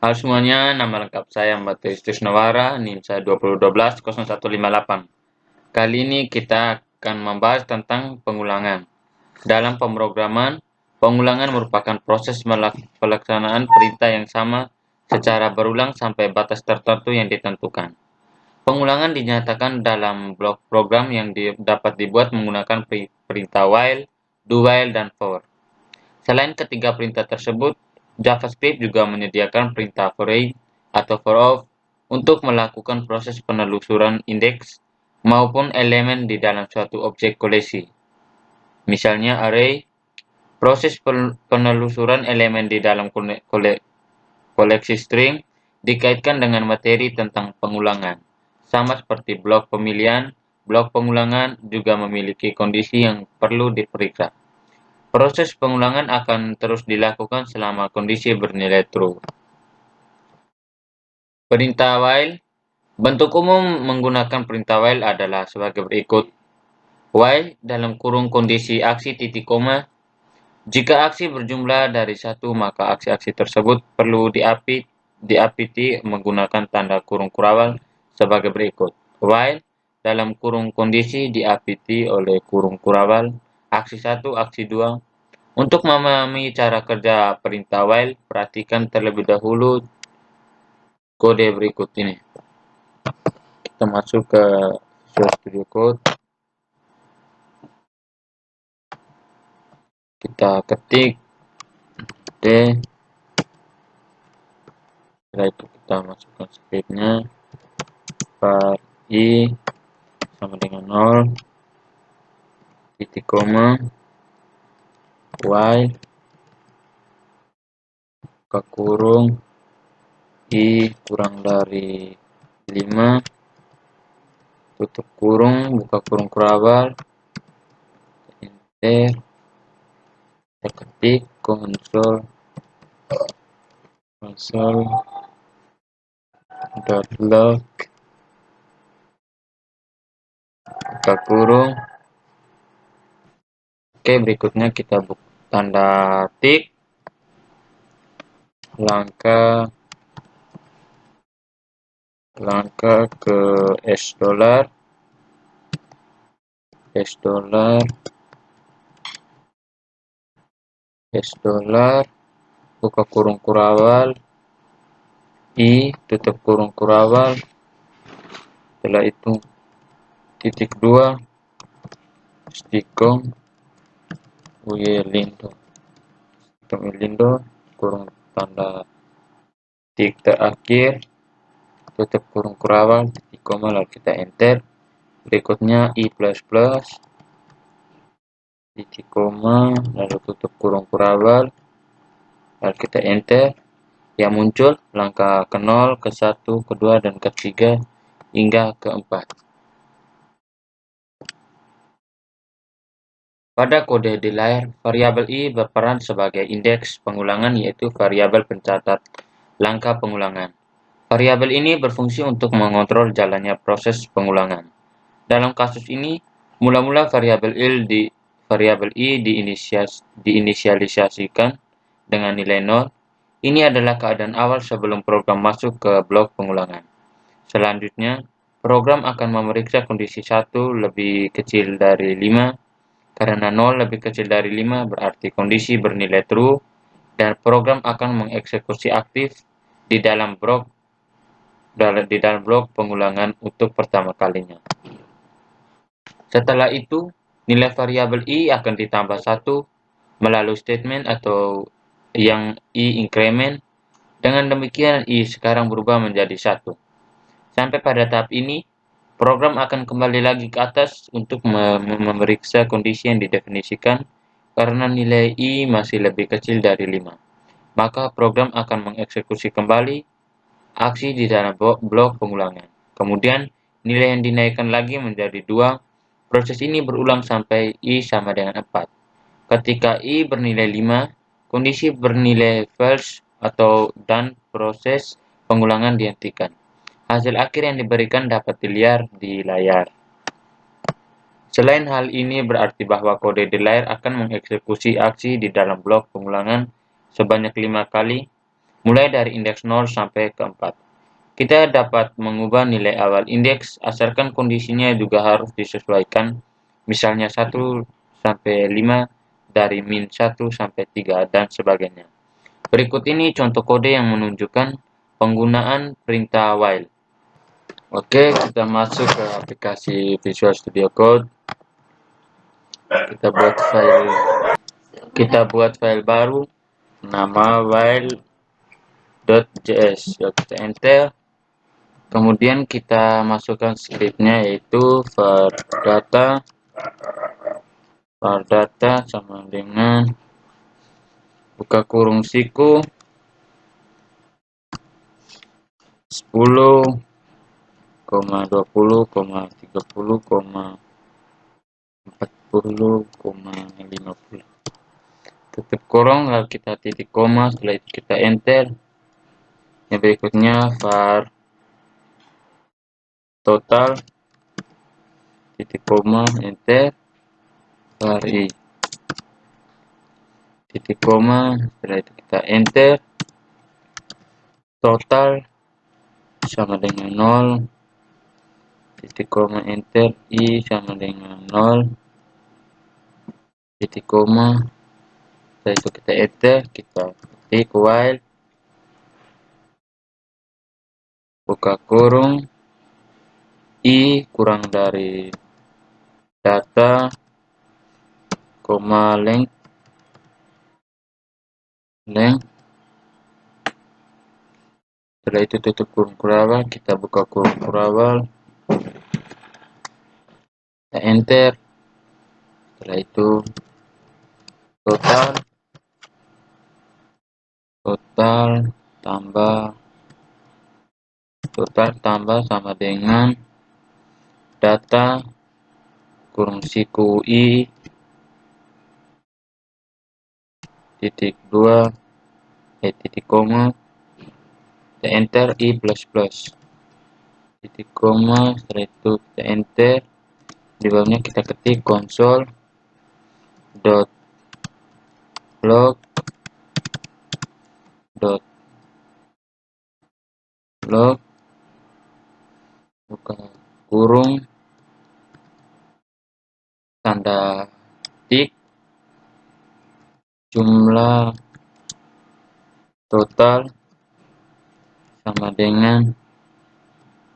Halo semuanya, nama lengkap saya Mbak Trisnawara, NIM saya 2012-0158. Kali ini kita akan membahas tentang pengulangan. Dalam pemrograman, pengulangan merupakan proses pelaksanaan perintah yang sama secara berulang sampai batas tertentu yang ditentukan. Pengulangan dinyatakan dalam blok program yang dapat dibuat menggunakan perintah while, do while, dan for. Selain ketiga perintah tersebut, JavaScript juga menyediakan perintah for each atau for of untuk melakukan proses penelusuran indeks maupun elemen di dalam suatu objek koleksi. Misalnya array, proses penelusuran elemen di dalam koleksi string dikaitkan dengan materi tentang pengulangan. Sama seperti blok pemilihan, blok pengulangan juga memiliki kondisi yang perlu diperiksa. Proses pengulangan akan terus dilakukan selama kondisi bernilai true. Perintah while. Bentuk umum menggunakan perintah while adalah sebagai berikut. While dalam kurung kondisi aksi titik koma. Jika aksi berjumlah dari 1, maka aksi-aksi tersebut perlu diapiti menggunakan tanda kurung kurawal sebagai berikut. While dalam kurung kondisi diapiti oleh kurung kurawal aksi 1, aksi 2. Untuk memahami cara kerja perintah while, perhatikan terlebih dahulu kode berikut ini. Kita masuk ke Visual Studio Code. Kita ketik D. Setelah itu kita masukkan scriptnya. var I sama dengan 0, titik koma, while, buka kurung, I kurang dari 5, tutup kurung, buka kurung kurawal, enter, kita ketik console.log, buka kurung. Oke, berikutnya kita buka tanda tik, langkah ke $, buka kurung kurawal, I, tutup kurung kurawal. Setelah itu titik 2, stikong, lindo, kurung tanda tik terakhir, tutup kurung kurawal, titik koma, lalu kita enter. Berikutnya I++, titik koma, lalu tutup kurung kurawal, lalu kita enter. Yang muncul langkah ke 0, ke 1, ke 2, dan ke 3 hingga ke 4. Pada kode delay, variabel I berperan sebagai indeks pengulangan, yaitu variabel pencatat langkah pengulangan. Variabel ini berfungsi untuk mengontrol jalannya proses pengulangan. Dalam kasus ini, mula-mula variabel I diinisialisasikan dengan nilai 0. Ini adalah keadaan awal sebelum program masuk ke blok pengulangan. Selanjutnya, program akan memeriksa kondisi 1 lebih kecil dari 5. Karena 0 lebih kecil dari 5 berarti kondisi bernilai true, dan program akan mengeksekusi aktif di dalam blok pengulangan untuk pertama kalinya. Setelah itu, nilai variabel I akan ditambah 1 melalui statement atau yang I increment. Dengan demikian, I sekarang berubah menjadi 1. Sampai pada tahap ini, program akan kembali lagi ke atas untuk memeriksa kondisi yang didefinisikan. Karena nilai I masih lebih kecil dari 5, maka program akan mengeksekusi kembali aksi di dalam blok pengulangan. Kemudian, nilai yang dinaikkan lagi menjadi 2. Proses ini berulang sampai I sama dengan 4. Ketika I bernilai 5, kondisi bernilai false atau dan proses pengulangan dihentikan. Hasil akhir yang diberikan dapat dilihat di layar. Selain hal ini berarti bahwa kode delay akan mengeksekusi aksi di dalam blok pengulangan sebanyak 5 kali. mulai dari indeks 0 sampai ke 4. Kita dapat mengubah nilai awal indeks asalkan kondisinya juga harus disesuaikan, misalnya 1 sampai 5 dari min 1 sampai 3 dan sebagainya. Berikut ini contoh kode yang menunjukkan penggunaan perintah while. Oke, kita masuk ke aplikasi Visual Studio Code. Kita buat file baru nama while.js. Kita enter. Kemudian kita masukkan scriptnya yaitu var data sama dengan buka kurung siku 10, 20, 30, 40, 50. Tutup kurung, lalu kita titik koma, setelah itu kita enter. Yang berikutnya var total titik koma, enter, var i titik koma, setelah itu kita enter. Total sama dengan 0, titik koma, enter, i sama dengan 0, titik koma, setelah itu kita enter, kita ketik while buka kurung i kurang dari data, koma, length, setelah itu tutup kurung kurawal, kita buka kurung kurawal, kita enter, setelah itu total tambah sama dengan data kurung siku i titik 2 titik koma, kita enter, i plus titik koma, setelah itu kita enter. Di bawahnya kita ketik console.log buka kurung tanda tik jumlah total sama dengan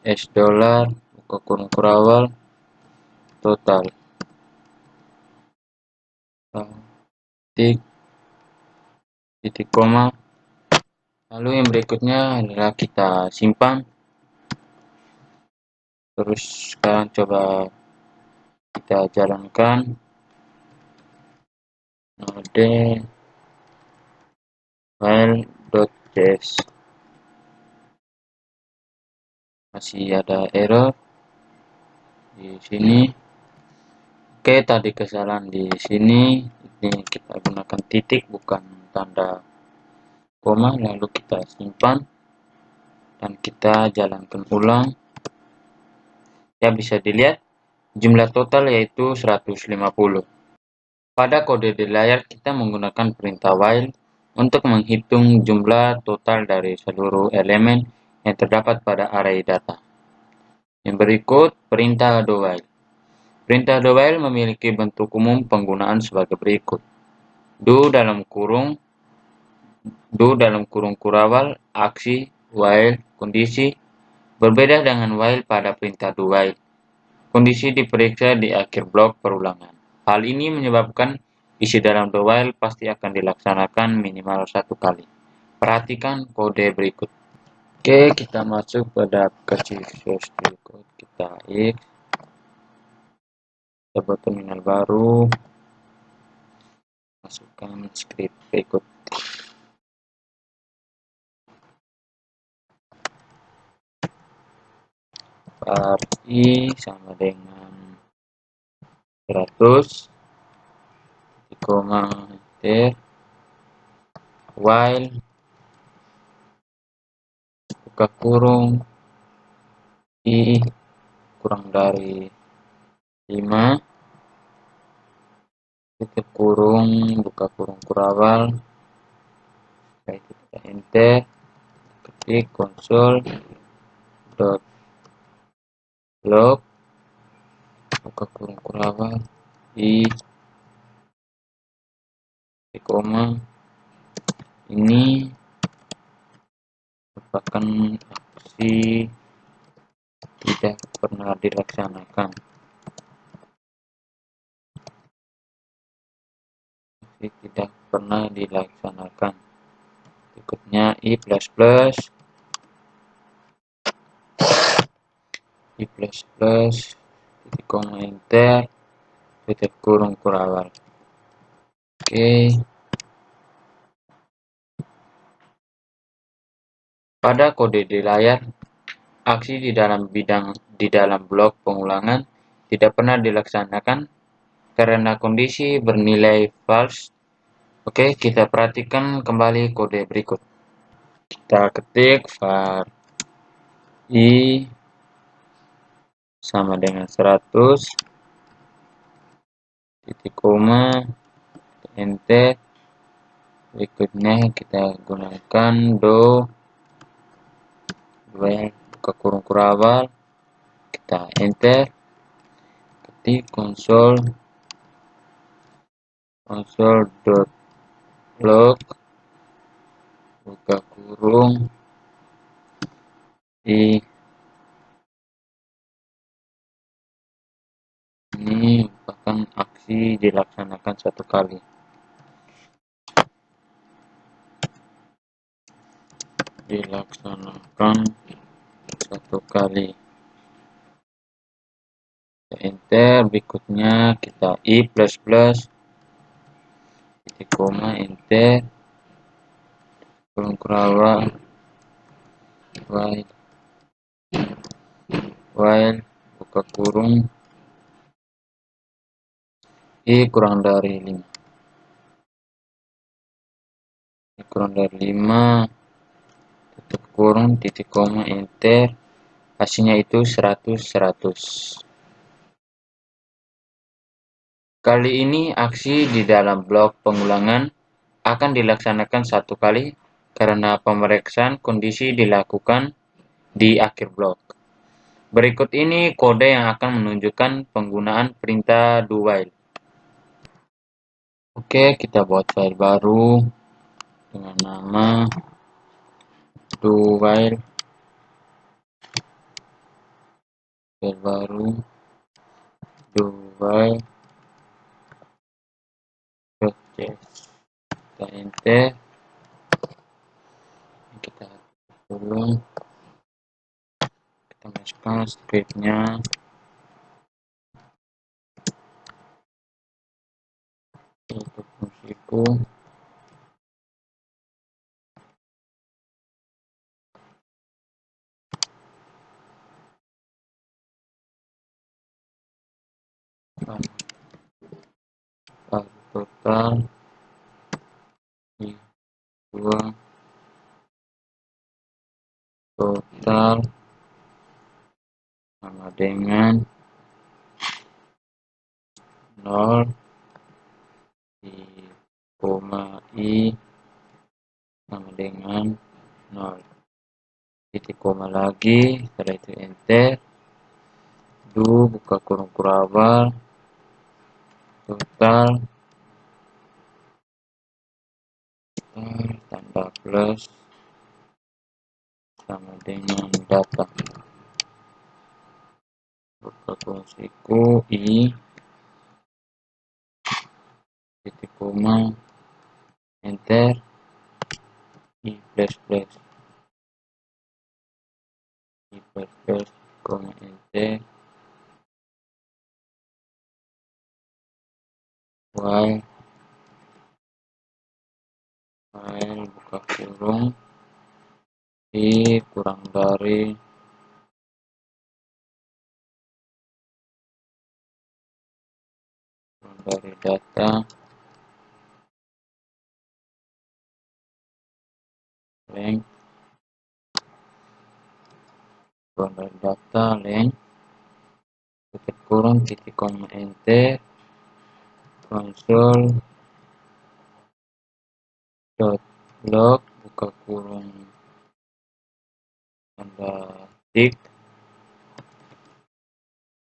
$, buka kurung kurawal, total, titik koma. Lalu yang berikutnya adalah kita simpan. Terus sekarang coba kita jalankan node while.js. Masih ada error di sini. Oke, tadi kesalahan di sini. Ini kita gunakan titik bukan tanda koma, lalu kita simpan dan kita jalankan ulang. Ya, bisa dilihat jumlah total yaitu 150. Pada kode di layar kita menggunakan perintah while untuk menghitung jumlah total dari seluruh elemen yang terdapat pada array data. Yang berikut perintah do while. Perintah do while memiliki bentuk umum penggunaan sebagai berikut. Do dalam kurung kurawal, aksi, while, kondisi. Berbeda dengan while pada perintah do while. Kondisi diperiksa di akhir blok perulangan. Hal ini menyebabkan isi dalam do while pasti akan dilaksanakan minimal 1 kali. Perhatikan kode berikut. Oke, kita masuk pada aplikasi Visual Studio Code. Kita buat terminal baru. Masukkan script berikut. Var i sama dengan 100, koma, enter, while buka kurung i kurang dari 5, tutup kurung, buka kurung kurawal, setelah itu kita enter, ketik konsol dot log buka kurung kuraba i koma ini merupakan aksi tidak pernah dilaksanakan. Tidak pernah dilaksanakan. Berikutnya i plus plus titik koma enter titik kurung kurawal. Oke. Pada kode di layar, aksi di dalam blok pengulangan tidak pernah dilaksanakan karena kondisi bernilai false. Oke, kita perhatikan kembali kode berikut. Kita ketik var i sama dengan 100 titik koma enter. Berikutnya kita gunakan do buka kurung kurawal, kita enter, ketik konsol dot log buka kurung i ini merupakan aksi dilaksanakan satu kali. Kita enter, berikutnya kita i plus plus titik koma enter kurung kurawal while buka kurung i kurang dari 5 tutup kurung titik koma enter, hasilnya itu 100. Kali ini aksi di dalam blok pengulangan akan dilaksanakan satu kali karena pemeriksaan kondisi dilakukan di akhir blok. Berikut ini kode yang akan menunjukkan penggunaan perintah do while. Oke, kita buat file baru dengan nama do while. File baru do while. Kita enter, kita tulis, kita masukkan scriptnya. Untuk fungsiku total dua total sama dengan 0 di koma i sama dengan 0 titik koma lagi, setelah itu enter, do buka kurung kurawal total tambah plus sama dengan data, buka fungsiku i titik koma enter i plus plus koma enter while buka kurung i kurang dari data length kurang dari data length tutup kurung titik koma enter konsol dot log buka kurung tik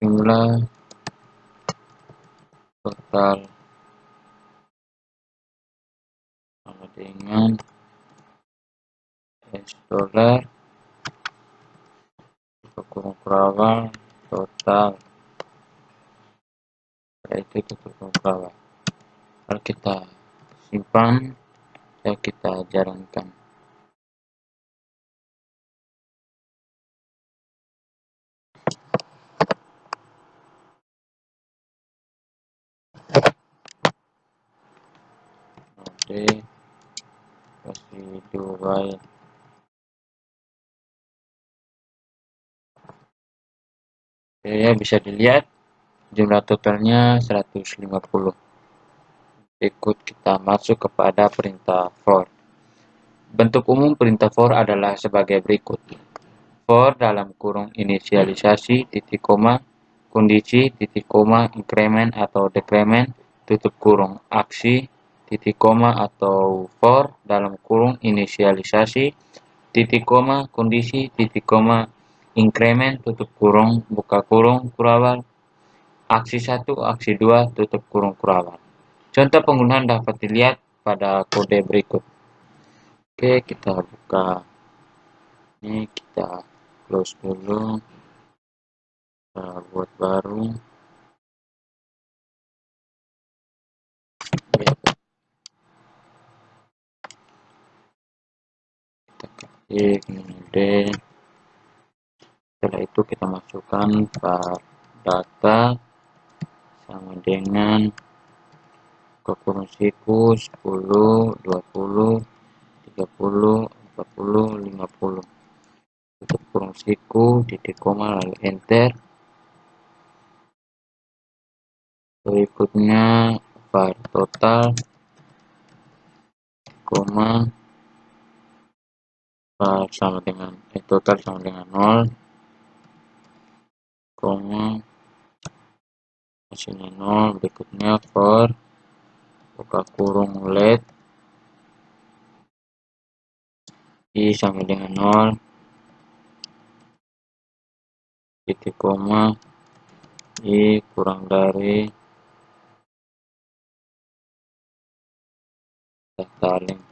jumlah total sama dengan $, kurung kurawal total, itu tutup kurung kurawal. Lalu kita simpan dan kita jalankan. Oke, kasih while. Oke, ya bisa dilihat jumlah totalnya 150. Berikut kita masuk kepada perintah for. Bentuk umum perintah for adalah sebagai berikut. For dalam kurung inisialisasi titik koma, kondisi titik koma, increment atau decrement tutup kurung, aksi titik koma, atau for dalam kurung inisialisasi titik koma, kondisi titik koma, increment tutup kurung, buka kurung kurawal, aksi 1, aksi 2 tutup kurung kurawal. Contoh penggunaan dapat dilihat pada kode berikut. Oke, kita buka ini, kita close dulu, kita buat baru. Kita ketik mode. Setelah itu kita masukkan var data sama dengan ke kurung siku 10, 20, 30, 40, 50. Tutup kurung siku, titik koma, lalu enter. Berikutnya var total, koma, var sama dengan total sama dengan 0, koma, hasilnya 0. Berikutnya for buka kurung let i sama dengan 0, titik koma, i kurang dari data link,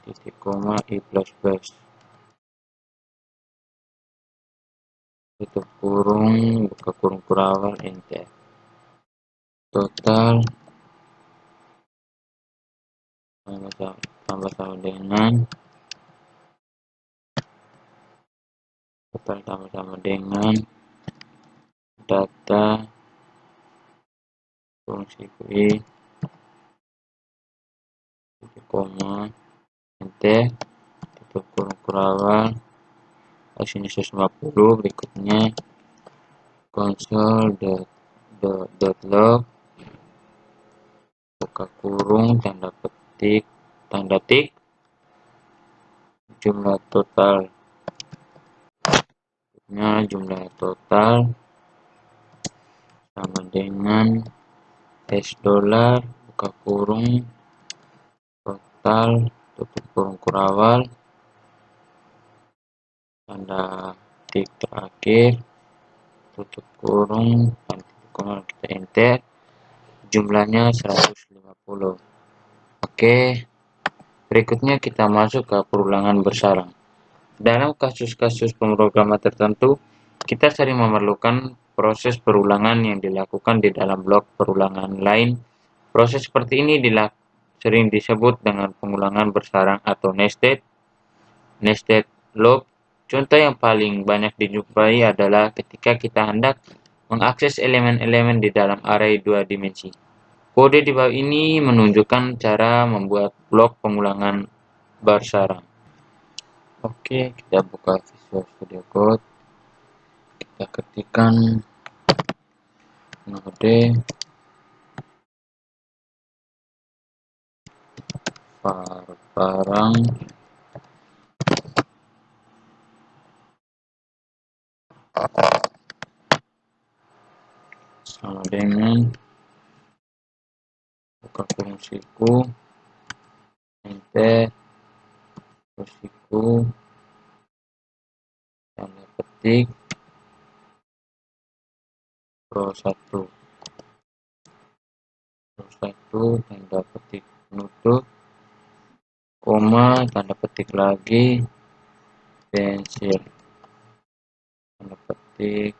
titik koma, i plus plus, tutup kurung, buka kurung kurawal, enter. Total tambah sama dengan data fungsi i titik koma, enter. Tutup kurung kurawal, sini 150. Berikutnya console.log buka kurung tanda tik jumlah total sama dengan $, buka kurung total, tutup kurung kurawal, tanda tik terakhir, tutup kurung, kita enter. Jumlahnya 150. Oke, berikutnya kita masuk ke perulangan bersarang. Dalam kasus-kasus pemrograman tertentu, kita sering memerlukan proses perulangan yang dilakukan di dalam blok perulangan lain. Proses seperti ini sering disebut dengan pengulangan bersarang atau nested loop. Contoh yang paling banyak dijumpai adalah ketika kita hendak mengakses elemen-elemen di dalam array 2 dimensi. Kode di bawah ini menunjukkan cara membuat blok pengulangan bersarang. Oke, kita buka Visual Studio Code. Kita ketikkan node var barang sama dengan buka kurung siku enter siku tanda petik pro 1 tanda petik penutup koma tanda petik lagi pensil tanda petik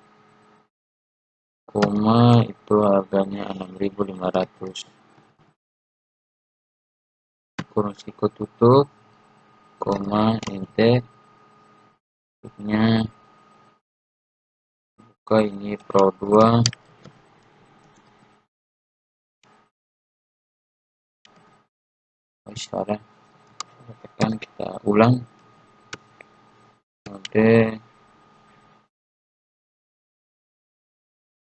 koma itu harganya 6.500 kurung siku tutup koma enter tutupnya buka ini pro 2 sekarang tekan kita ulang mode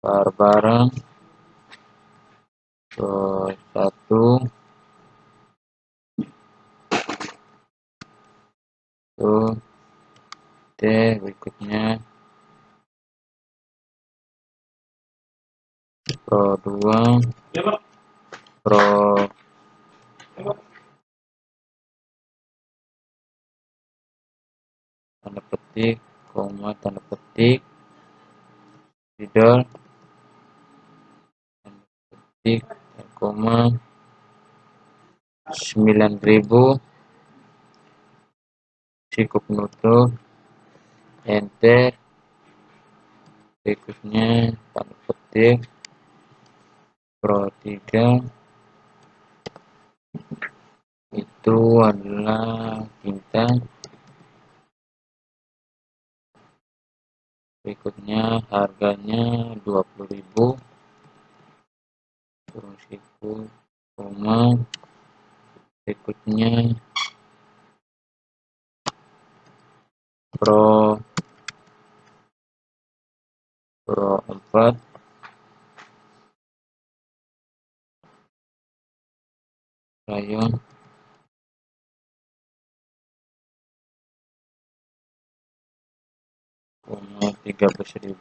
barang pro 1 tuh berikutnya pro 2 pro tanda petik koma tanda petik middle tanda petik koma 9.000 siku penutup enter berikutnya tanda petik pro 3 itu adalah tinta berikutnya harganya 20.000 kurung siku koma berikutnya pro 4 rayon koma 13.000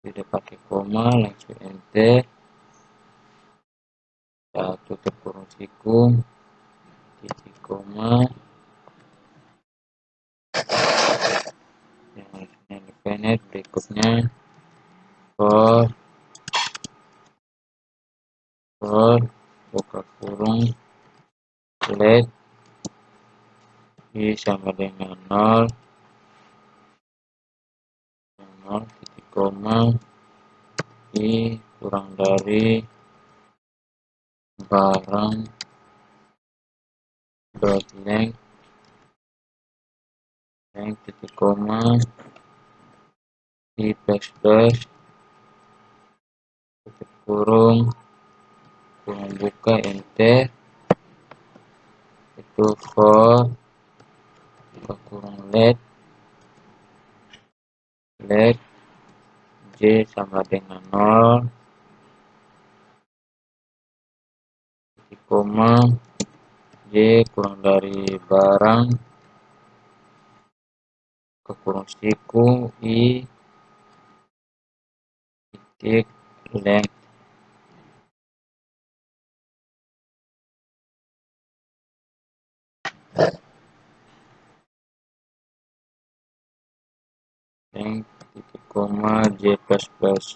tidak pakai koma langsung enter tutup kurung siku titik koma yang independen berikutnya for buka kurung let i sama dengan 0 titik koma i kurang dari barang dot length titik koma i plus tutup kurung buka enter itu for buka kurung let j sama dengan 0 titik koma j kurang dari barang ke kurung siku i titik length titik koma j plus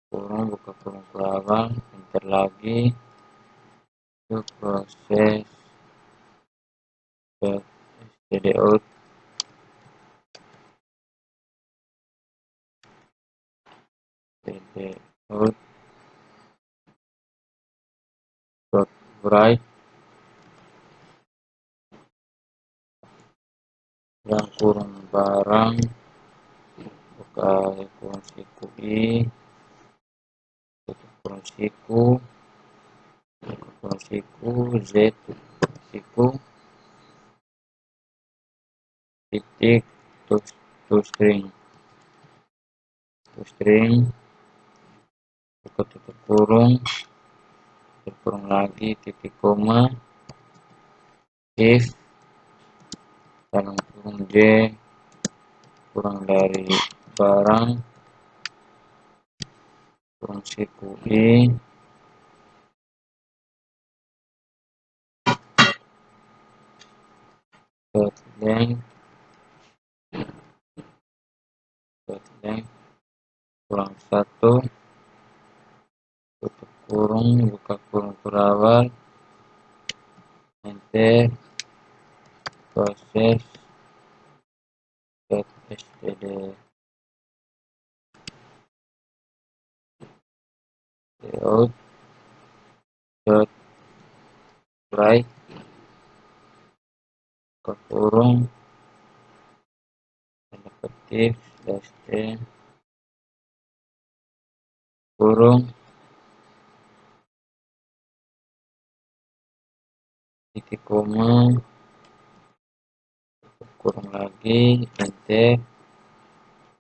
kurung buka kurung belakang enter lagi itu proses std out dot write yang kurung barang buka kurung siku i tutup kurung siku buka kurung siku z siku titik to string buka tutup kurung lagi titik koma if dalam kurung j kurang dari barang kurung siku I dot length kurang 1 tutup kurung buka kurung kurawal enter proses std layout dot write ke kurung tanda petik slash t kurung titik koma kurung lagi enter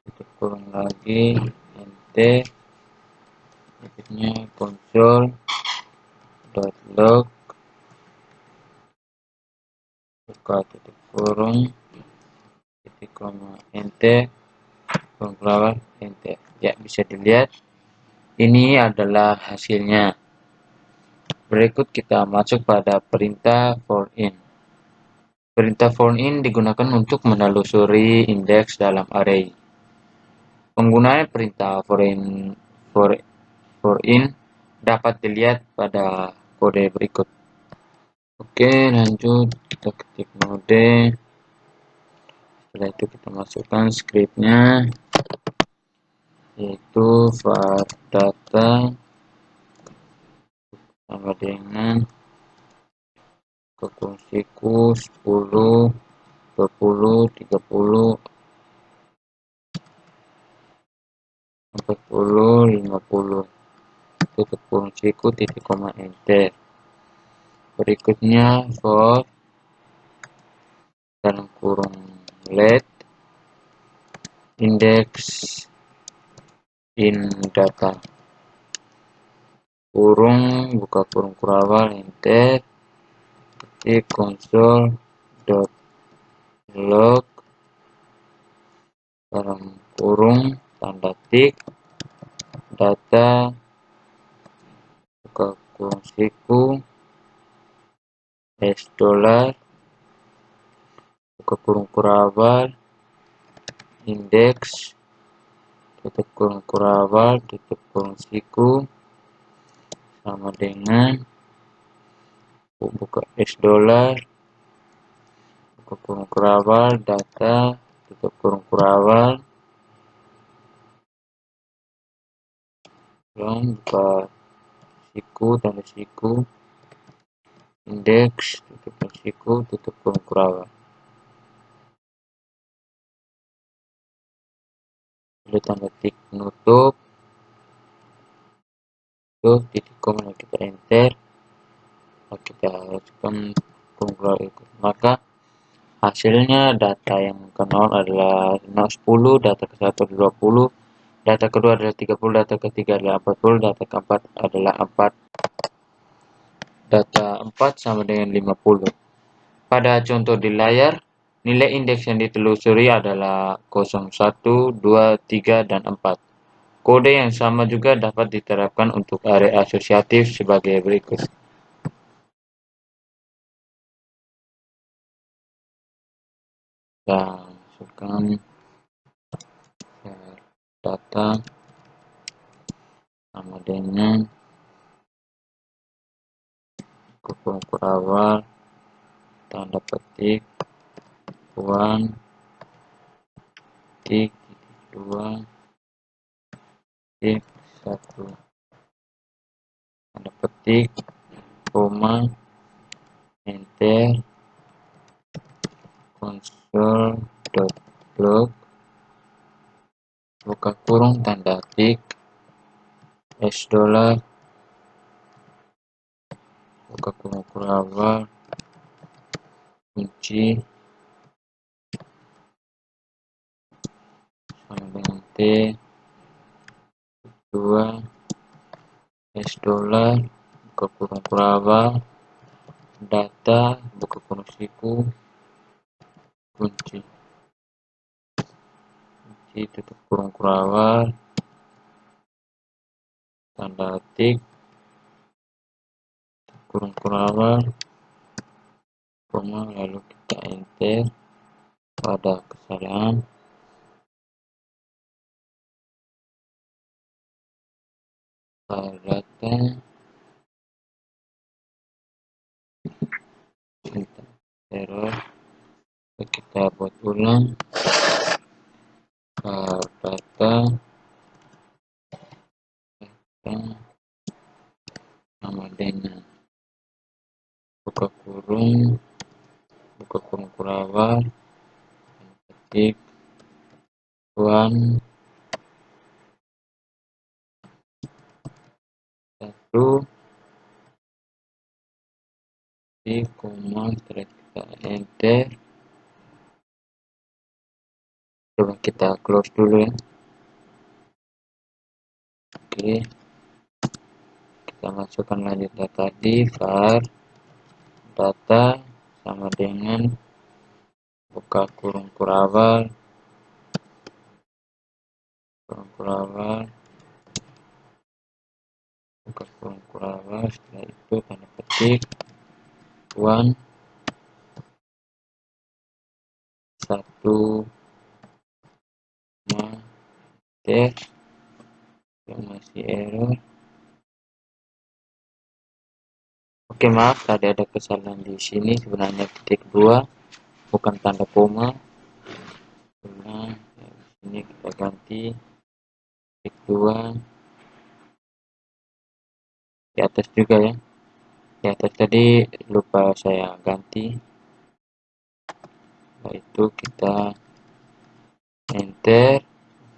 tutup kurung lagi enter berikutnya console.log buka tutup kurung titik koma enter kurung kurawal enter. Ya, bisa dilihat ini adalah hasilnya. Berikut kita masuk pada perintah for in. Perintah for in digunakan untuk menelusuri indeks dalam array. Penggunaan perintah for in dapat dilihat pada kode berikut. Oke, lanjut kita ketik node. Setelah itu kita masukkan scriptnya, yaitu var data sama dengan ke fungsiku 10, 20, 30, 40, 50. Tutup fungsiku titik koma enter. Berikutnya for dalam kurung let index in data kurung buka kurung kurawal enter ketik console.log dalam kurung tanda tik data buka kurung siku $, buka kurung kurawal indeks tutup kurung kurawal tutup kurung siku sama dengan buka $, buka kurung kurawal data tutup kurung kurawal dan buka siku tanda siku indeks tutup siku tutup kurung kurawal. Lalu tanda tik menutup tuh titik koma kita enter. Kita masukkan kurung kurawal ikut, maka hasilnya data yang ke 0 adalah 10, data ke 1 20, data kedua adalah 30, data ketiga adalah 40, data keempat adalah 4. Data 4 sama dengan 50. Pada contoh di layar, nilai indeks yang ditelusuri adalah 01, 2, 3, dan 4. Kode yang sama juga dapat diterapkan untuk array asosiatif sebagai berikut. Kita masukkan data sama dengan kurung kurawal tanda petik 1 titik 2 titik 1 tanda petik koma enter console.log buka kurung tanda tik $, buka kurung kurawal kunci sama dengan T 2 $, buka kurung kurawal data buka kurung siku kunci tutup kurung kurawal tanda ketik, kurung awal, koma, lalu kita enter. Ada kesalahan, file data, error, kita buat ulang, file data, sama dengan buka kurung awal, ketik 1 1 di koma, setelah kita enter. Coba kita close dulu ya. Oke, kita masukkan lanjut data di var data sama dengan buka kurung awal, buka kurung awal, setelah itu tanda ketik 1 1 masih error. Oke, maaf tadi ada kesalahan di sini, sebenarnya titik 2 bukan tanda koma. Nah, ini kita ganti titik 2 di atas juga ya. Di atas tadi lupa saya ganti. Setelah itu kita enter.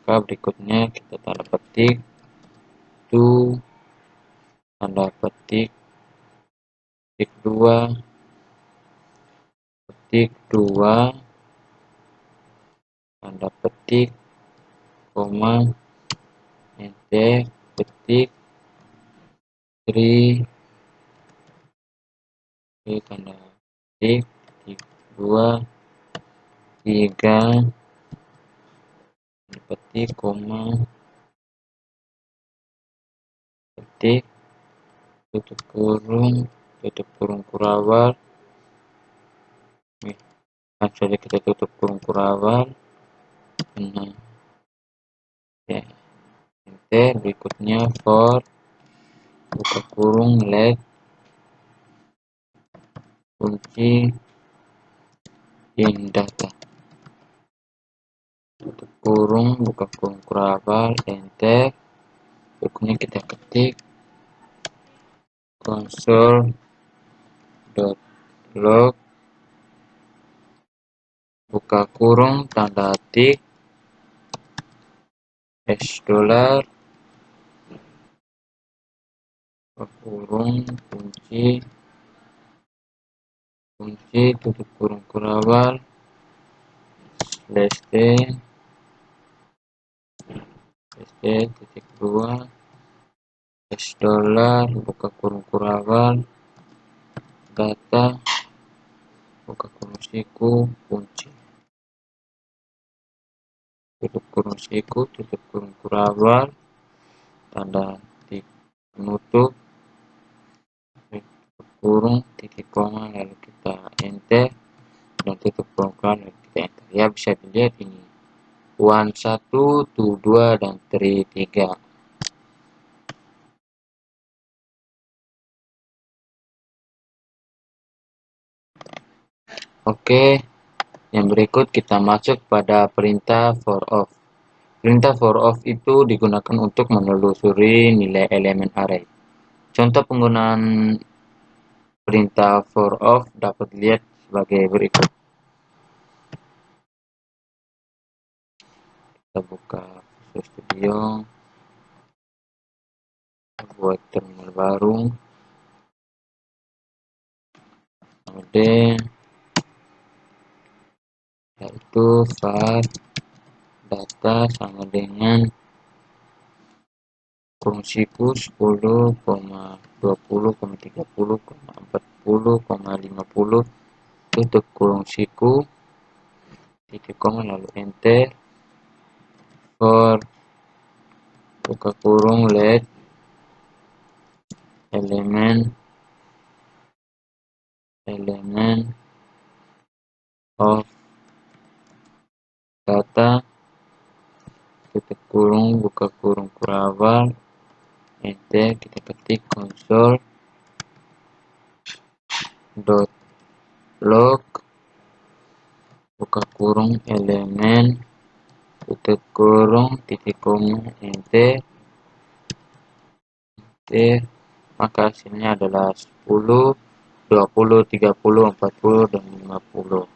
Maka berikutnya kita tanda petik itu, tanda petik petik 2 tanda petik koma, enter, petik 3 tanda petik 2 3 petik koma, petik tutup kurung awal. Langsung saja kita tutup kurung awal. Nah, ya, enter. Berikutnya for buka kurung let kunci in data, tutup kurung, buka kurung awal, enter. Berikutnya kita ketik console.log buka kurung tanda ketik $, buka kurung kunci tutup kurung awal /t titik 2 $, buka kurung awal, data, buka kurung siku, kunci, tutup kurung siku, tutup kurung awal, tanda titik penutup, tutup kurung, titik koma, lalu kita enter, dan tutup kurung lalu kita enter. Ya, bisa dilihat ini 1 1 2 dan 3 3. Oke, yang berikut kita masuk pada perintah for of. Perintah for of itu digunakan untuk menelusuri nilai elemen array. Contoh penggunaan perintah for of dapat dilihat sebagai berikut. Kita buka Visual Studio, buat terminal baru, kemudian yaitu var data sama dengan kurung siku 10,20,30,40,50, tutup kurung siku, titik koma, lalu enter. For buka kurung let elemen of data tutup kurung buka kurung kurawal enter, kita ketik console dot log buka kurung elemen tutup kurung titik koma enter, maka hasilnya adalah 10, 20, 30, 40, dan 50.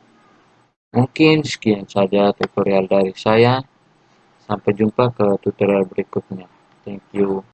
Mungkin sekian saja tutorial dari saya. Sampai jumpa ke tutorial berikutnya. Thank you.